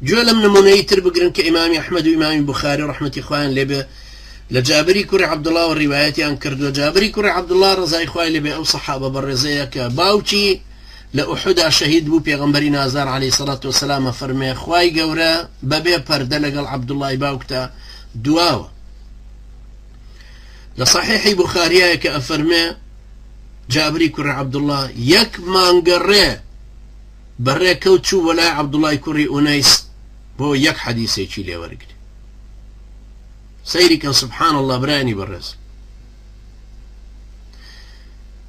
جولم نمونيتر بقرن كإمام أحمد وإمام بخاري رحمة إخوان لبه لجابري كري عبد الله والرواياتي عن كردو جابري كري عبد الله رضاي إخوان لبه أو صحابة برزيك باوتي لأحد شهيد بو بيغمبري نازار عليه الصلاة والسلام فرمي خواي قورا ببي پردلق عبد الله باوكتا دواوة لصحيح بخاري كأفرمي جابري كري عبد الله يك ما انقري بري كوتشو ولا عبد الله كري أنيس بو يك حديثي تشيلي ورقلي سيري كان سبحان الله براني برز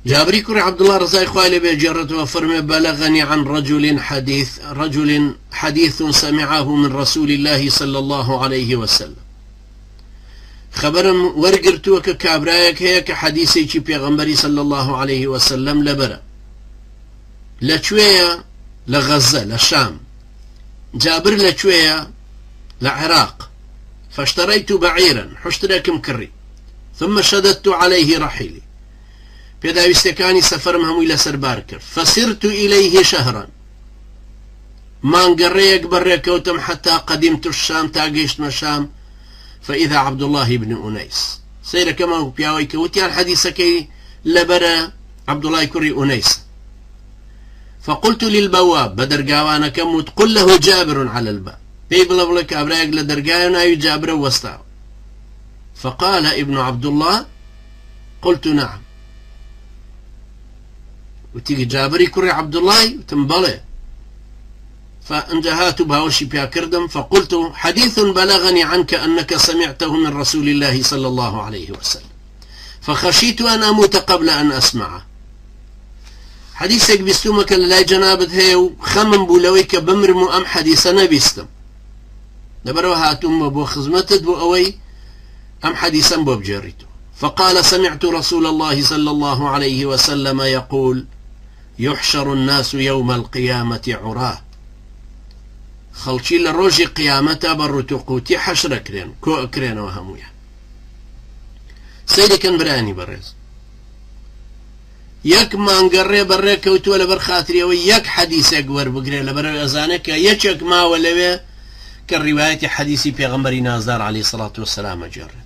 جابري كري عبد الله رضاي خوالي بجرت وفرمي بلغني عن رجل حديث سمعه من رسول الله صلى الله عليه وسلم خبرم ورقرتوك كابرايك هيك حديثي كي بيغمبري صلى الله عليه وسلم لبرا لشوية لغزة للشام جابر لشوية لعراق فاشتريت بعيرا حشتريك مكري ثم شددت عليه رحيلي بيدا بستكاني سفر مهمو إلى سرباركر فسرت إليه شهرا ما انقريك بريك وتم حتى قدمت الشام تاقيشنا الشام فإذا عبد الله بن أنيس سير كما هو بياوي كوتيان حديثك لبرا عبد الله كري أنيس فقلت للبواب بدرقاوانا كموت قل له جابر على الباب بيبلا بلك أبرايق لدرقاوانا يجابر وستاو فقال ابن عبد الله قلت نعم وتيجي جابري كري عبد الله تنبلي فانجهات بهاوشي بيا كردم فقلت حديث بلغني عنك أنك سمعته من رسول الله صلى الله عليه وسلم فخشيت أن أموت قبل أن أسمعه حديثك بستومك لا جنابت هيو خمم بولويك بمرمو أم حديث نبيستم دبروها أتم بو خزمتت بو أوي أم حديثا بو بجريتو فقال سمعت رسول الله صلى الله عليه وسلم يقول يحشر الناس يوم القيامة عراه خلشي لروجي قيامته برتقوتي حشر كرين كو كرين وهمويا سيدي كان براني برز يك ما انقري بريك وتولا برخاطري وياك حديثك ور بقري لبر ازانك يشك ما ولا كالروايه حديثي بيغمبري نازار عليه الصلاه والسلام جرى